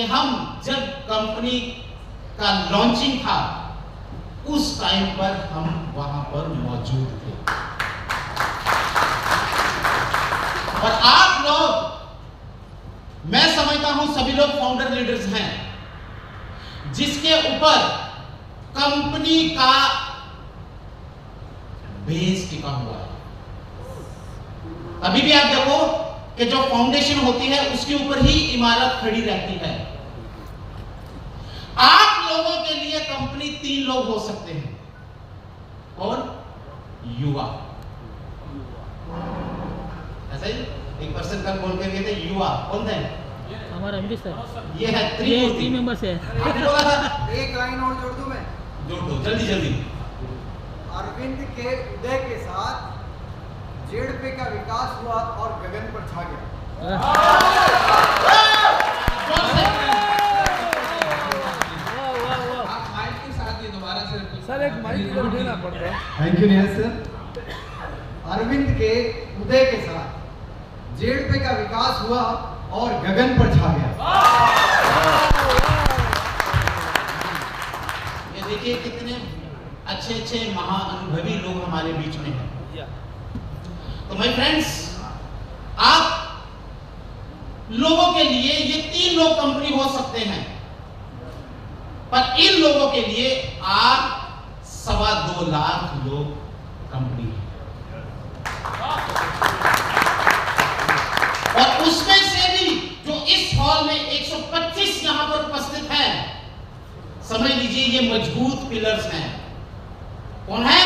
कि हम जब कंपनी का लॉन्चिंग था उस टाइम पर हम वहां पर मौजूद थे। और आप लोग, मैं समझता हूं सभी लोग फाउंडर लीडर्स हैं जिसके ऊपर कंपनी का बेस टिका हुआ है। अभी भी आप देखो कि जो फाउंडेशन होती है उसके ऊपर ही इमारत खड़ी रहती है। आप लोगों के लिए कंपनी 3 लोग हो सकते हैं। कौन? युवा। ऐसा ही एक पर्सन का बोल के गए थे, युवा कौन थे? हमारा एमडी सर। ये है 3 मेंबर्स है। एक लाइन और जोड़ दूं मैं? जोड़ दो जल्दी जल्दी। अरविंद के उदय के साथ जेडपे का विकास हुआ और गगन पर छा गया। आप माइक के साथ ही दोबारा से सर एक माइक इधर देना पड़ता है। Thank you Nihal sir. Arvind के उदय के साथ जेडपे का विकास हुआ और गगन पर छा गया। ये देखिए कितने अच्छे अच्छे महाअनुभवी लोग हमारे बीच में हैं। तो माय फ्रेंड्स, आप लोगों के लिए ये 3 लोग कंपनी हो सकते हैं, पर इन लोगों के लिए आप 2.25 लाख लोग कंपनी है। और उसमें से भी जो इस हॉल में 125 यहां पर उपस्थित हैं, समझ लीजिए ये मजबूत पिलर्स हैं। कौन है?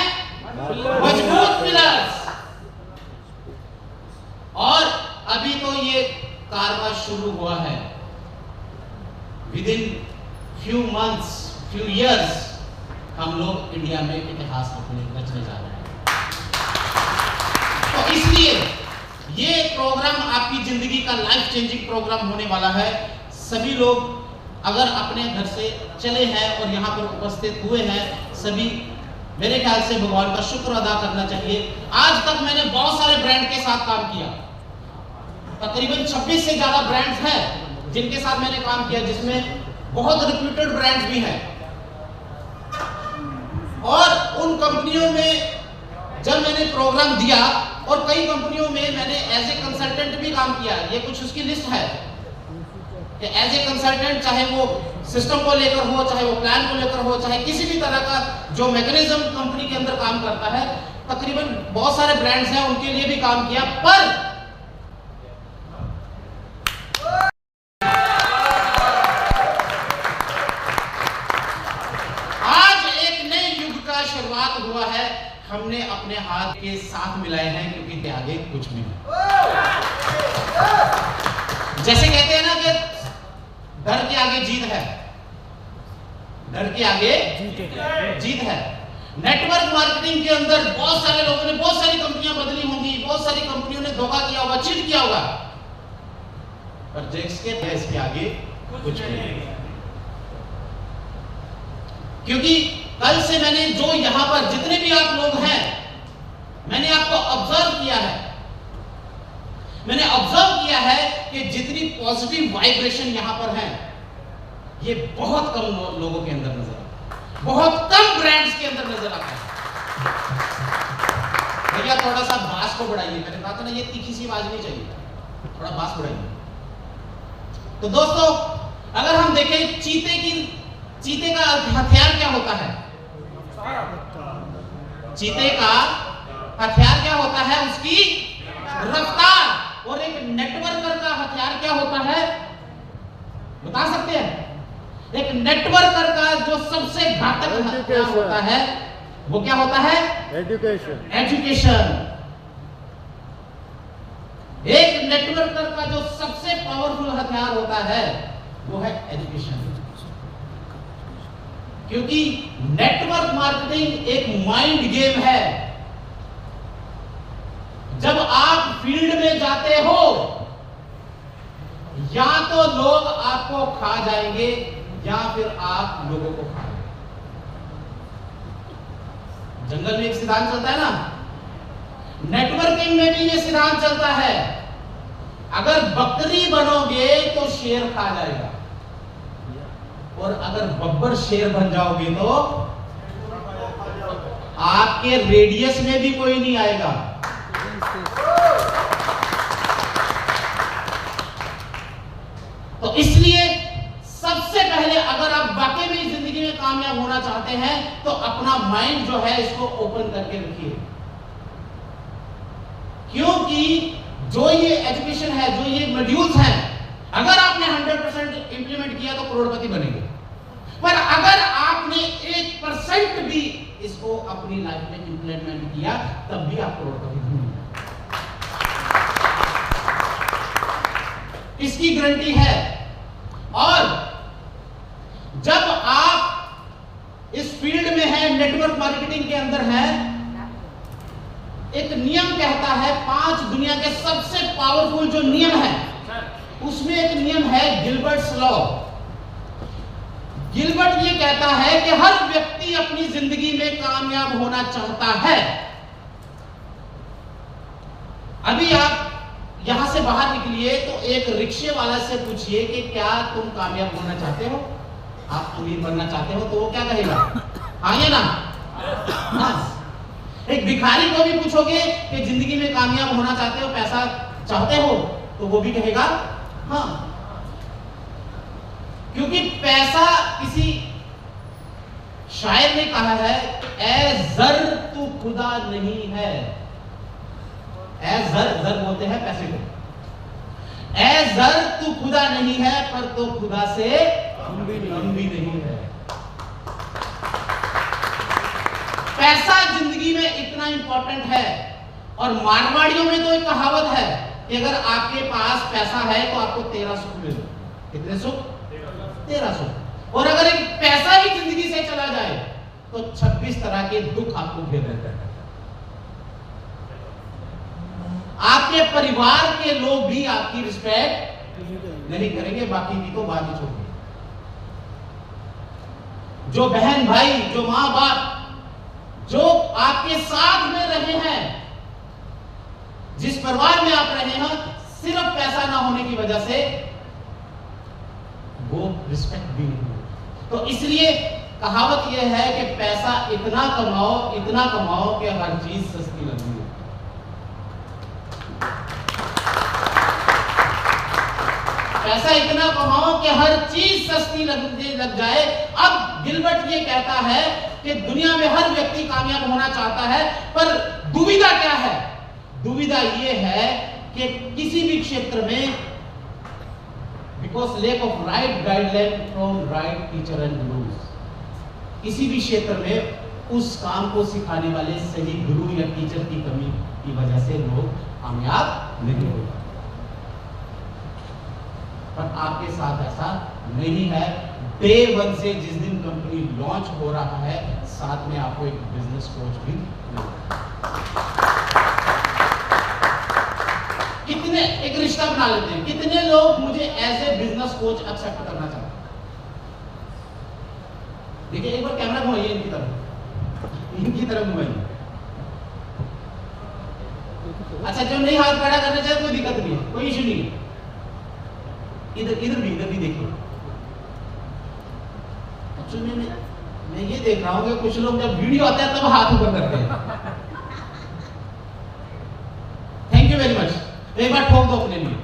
मजबूत पिलर्स। और अभी तो ये कारवां शुरू हुआ है। With in few months, few years हम लोग इंडिया में इतिहास रचने जा रहे हैं। तो इसलिए ये प्रोग्राम आपकी जिंदगी का लाइफ चेंजिंग प्रोग्राम होने वाला है। सभी लोग अगर अपने घर से चले हैं और यहाँ पर उपस्थित हुए हैं, सभी मेरे ख्याल से भगवान का शुक्र अदा करना चाहिए। आज तक मैंने बहुत सारे ब्रांड के साथ काम किया, तकरीबन 26 से ज्यादा ब्रांड्स हैं जिनके साथ मैंने काम किया, जिसमें बहुत रिप्यूटेड ब्रांड्स भी हैं। और उन कंपनियों में जब मैंने प्रोग्राम दिया, और कई कंपनियों में मैंने एज ए कंसल्टेंट भी काम किया। ये कुछ उसकी लिस्ट है कि एज ए कंसल्टेंट, चाहे वो सिस्टम को लेकर हो, चाहे वो प्लान को लेकर हो, चाहे किसी भी तरह का जो मैकेनिज्म कंपनी के अंदर काम करता है, तकरीबन बहुत सारे ब्रांड्स हैं उनके लिए भी काम किया। पर आज एक नए युग का शुरुआत हुआ है। हमने अपने हाथ के साथ मिलाए हैं, क्योंकि के आगे कुछ नहीं। जैसे कहते हैं ना कि डर के आगे जीत है, डर के आगे जीत है। नेटवर्क मार्केटिंग के अंदर बहुत सारे लोगों ने बहुत सारी कंपनियां बदली होंगी, बहुत सारी कंपनियों ने धोखा किया होगा, चीट किया होगा, पर जिसके बेस के आगे कुछ नहीं। क्योंकि कल से मैंने जो यहां पर जितने भी आप लोग हैं, मैंने आपको ऑब्जर्व किया है। मैंने ऑब्जर्व किया है कि जितनी पॉजिटिव वाइब्रेशन यहां पर है, ये बहुत कम लोगों के अंदर नजर आता है, बहुत कम ब्रांड्स के अंदर नजर आता है। भैया थोड़ा सा बास को बढ़ाइए। मैंने कहा था ना, ये तीखी सी आवाज नहीं चाहिए, थोड़ा बास बढ़ाइए। तो दोस्तों, अगर हम देखें चीते का हथियार क्या होता है? चीते का हथियार क्या होता है? उसकी रफ्तार। और एक नेटवर्कर का हथियार क्या होता है, बता सकते हैं? एक नेटवर्कर का जो सबसे घातक हथियार होता है, वो क्या होता है? एजुकेशन। एक नेटवर्कर का जो सबसे पावरफुल हथियार होता है, वो है एजुकेशन। क्योंकि नेटवर्क मार्केटिंग एक माइंड गेम है। जब आप फील्ड में जाते हो, या तो लोग आपको खा जाएंगे या फिर आप लोगों को खाएंगे। जंगल में एक सिद्धांत चलता है ना, नेटवर्किंग में भी ये सिद्धांत चलता है, अगर बकरी बनोगे तो शेर खा जाएगा, और अगर बब्बर शेर बन जाओगे तो आपके रेडियस में भी कोई नहीं आएगा। तो इसलिए सबसे पहले अगर आप वाकई में जिंदगी में कामयाब होना चाहते हैं तो अपना माइंड जो है इसको ओपन करके रखिए, क्योंकि जो ये एजुकेशन है, जो ये मॉड्यूल्स हैं, अगर आपने 100% इंप्लीमेंट किया तो करोड़पति बनेंगे, पर अगर आपने 1% भी इसको अपनी लाइफ में इंप्लीमेंट किया तब भी आप करोड़पति बनेंगे। इसकी गारंटी है। और जब आप इस फील्ड में हैं, नेटवर्क मार्केटिंग के अंदर हैं, एक नियम कहता है, 5 दुनिया के सबसे पावरफुल जो नियम है उसमें एक नियम है गिलबर्ट्स लॉ। गिलबर्ट ये कहता है कि हर व्यक्ति अपनी जिंदगी में कामयाब होना चाहता है। अभी आप यहां से बाहर निकलिए तो एक रिक्शे वाला से पूछिए कि क्या तुम कामयाब होना चाहते हो, आप अमीर बनना चाहते हो, तो वो क्या कहेगा? हाँ या ना? एक भिखारी को भी पूछोगे कि जिंदगी में कामयाब होना चाहते हो, पैसा चाहते हो, तो वो भी कहेगा हाँ। क्योंकि पैसा, किसी शायर ने कहा है, ए जर तू खुदा नहीं है। ए जर बोलते हैं पैसे को। ए जर तू खुदा नहीं है, पर तो खुदा से कम भी नहीं है। पैसा जिंदगी में इतना इंपॉर्टेंट है। और मारवाड़ियों में तो एक कहावत है कि अगर आपके पास पैसा है तो आपको 13 सुख मिले। कितने सुख? 13 सुख। और अगर एक पैसा ही जिंदगी से चला जाए तो 26 तरह के दुख आपको घेर लेते हैं। आपके परिवार के लोग भी आपकी रिस्पेक्ट नहीं करेंगे, बाकी की तो बात ही छोड़िए। जो बहन भाई, जो मां बाप, जो आपके साथ में रहे हैं, जिस परिवार में आप रहे हैं, सिर्फ पैसा ना होने की वजह से वो रिस्पेक्ट भी नहीं। तो इसलिए कहावत यह है कि पैसा इतना कमाओ कि हर चीज सस्ती लगे। पैसा इतना कमाओ कि हर चीज सस्ती लग जाए। अब गिलबर्ट ये कहता है कि दुनिया में हर व्यक्ति कामयाब होना चाहता है, पर दुविधा क्या है? दुविधा ये है कि किसी भी क्षेत्र में, because lack of right guideline from right teacher and gurus, किसी भी क्षेत्र में उस काम को सिखाने वाले सही गुरु या टीचर की कमी की वजह से लोग कामयाब नहीं हो पाते। पर आपके साथ ऐसा नहीं है। डे 1 से जिस दिन कंपनी लॉन्च हो रहा है, साथ में आपको एक बिजनेस कोच भी मिलेगा। कितने, एक रिश्ता बना लेते हैं, कितने लोग मुझे as a business coach accept करना चाहते हैं? देखिए, एक बार कैमरा घुमाइए इनकी तरफ घुमाइए। अच्छा, जो नहीं हाथ खड़ा करना चाहे कोई दिक्कत नहीं है, कोई इशू नहीं है। इधर भी देखिए। एक्चुअली मैं ये देख रहा हूं कि कुछ लोग जब वीडियो आता है तब हाथ ऊपर करते हैं। Thank you very much. एक बार ठोक दो अपने लिए।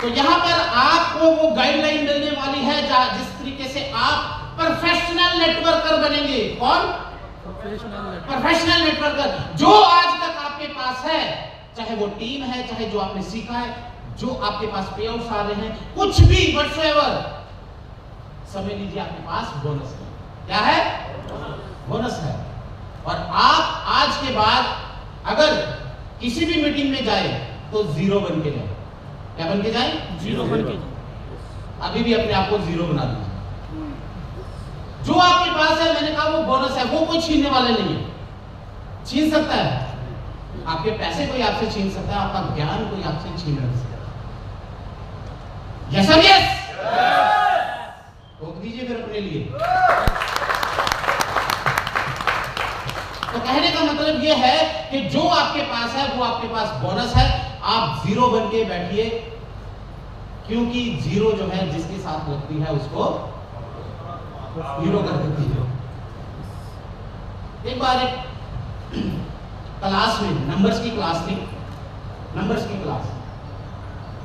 तो यहां पर आपको वो गाइडलाइन मिलने वाली है जिस तरीके से आप प्रोफेशनल नेटवर्कर बनेंगे। कौन? Professional networker. जो आज तक आपके पास है, चाहे वो टीम है, चाहे जो आपने सीखा है, जो आपके पास पे आउट्स आ रहे हैं, कुछ भी व्हाटसोएवर, समझ लीजिए आपके पास बोनस है। क्या है? बोनस है। और आप आज के बाद अगर किसी भी मीटिंग में जाए तो 0 बन के जाए। क्या बन के जाए? 0 बन के। अभी भी अपने आप को 0 बना दीजिए। जो आपके पास है, मैंने कहा वो बोनस है, वो कोई छीनने वाले नहीं है। छीन सकता है आपके पैसे, कोई आपसे छीन सकता है, आपका ज्ञान कोई आपसे छीन नहीं सकता। यस और यस? ठोक दीजिए फिर अपने लिए। तो कहने का मतलब यह है कि जो आपके पास है वो आपके पास बोनस है। आप 0 बन के बैठिए, क्योंकि जीरो जो है जिसके साथ लगती है उसको हीरो कर देती है। एक बार एक क्लास में नंबर्स की क्लास थी, नंबर्स की क्लास,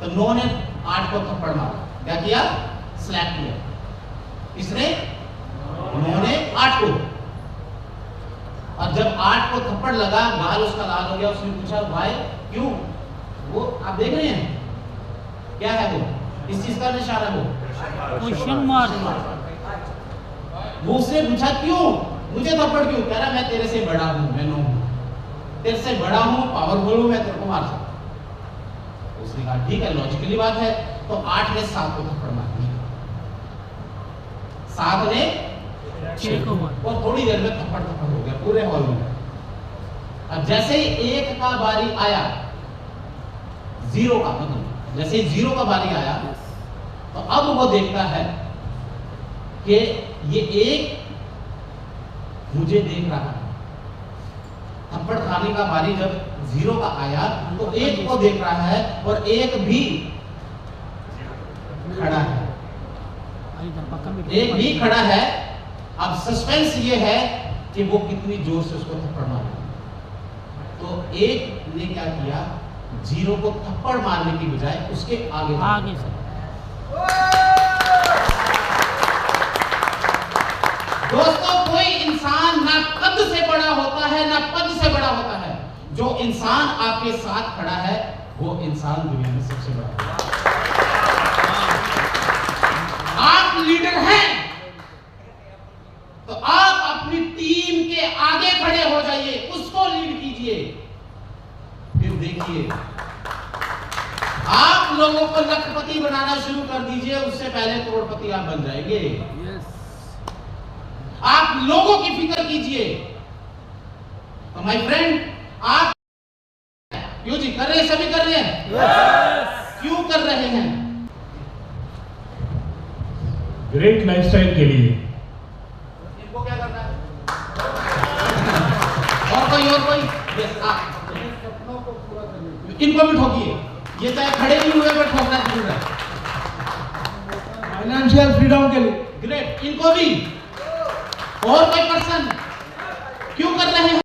तो 9 ने 8 को थप्पड़ मारा। क्या किया? स्लैप किया। किसने? 9 ने 8 को। और जब 8 को थप्पड़ लगा, गाल उसका लाल हो गया। उसने पूछा भाई क्यों? वो आप देख रहे हैं क्या है वो? इस चीज का निशान है वो क्वेश्चन मार्क। वो उसने पूछा क्यों मुझे थप्पड़ क्यों? कह रहा मैं तेरे से बड़ा हूं, मैं 9 हूं, तेरे से बड़ा हूं, पावरफुल हूं, मैं तेरे को मार सकता हूं। उसने कहा ठीक है, लॉजिकली बात है। तो 8 ने 7 को थप्पड़ मार दिया, 7 ने 6 को, और थोड़ी देर में थप्पड़ थप्पड़ हो गया पूरे हॉल में। अब जैसे ही 1 का बारी आया, 0 का, मतलब जैसे ही 0 का बारी आया, तो अब वो देखता है कि ये 1 मुझे देख रहा है। थप्पड़ खाने का बारी जब 0 का आया तो 1 को देख रहा है और 1 भी खड़ा है, 1 भी खड़ा है। अब सस्पेंस ये है कि वो कितनी जोर से उसको थप्पड़ मारेगा। तो 1 ने क्या किया? 0 को थप्पड़ मारने की बजाय उसके आगे से दोस्तों, कोई इंसान ना कद से बड़ा होता है ना पद से बड़ा होता है। जो इंसान आपके साथ खड़ा है वो इंसान दुनिया में सबसे बड़ा है। आप लीडर हैं तो आप अपनी टीम के आगे खड़े हो जाइए, उसको लीड कीजिए। फिर देखिए आप लोगों को लखपति बनाना शुरू कर दीजिए, उससे पहले करोड़पति आप बन जाएंगे। आप लोगों की फिक्र कीजिए। तो माय फ्रेंड, आप क्यों जी कर रहे हैं? सभी कर रहे हैं? क्यों कर रहे हैं? ग्रेट लाइफस्टाइल के लिए। इनको क्या करना है? और कोई यस, आप इनको भी ठोकिए। ये चाहे खड़े नहीं हुए पर ठोकना जरूर है। फाइनेंशियल फ्रीडम के लिए। ग्रेट, इनको भी। और कोई पर्सन क्यों कर रहे हैं?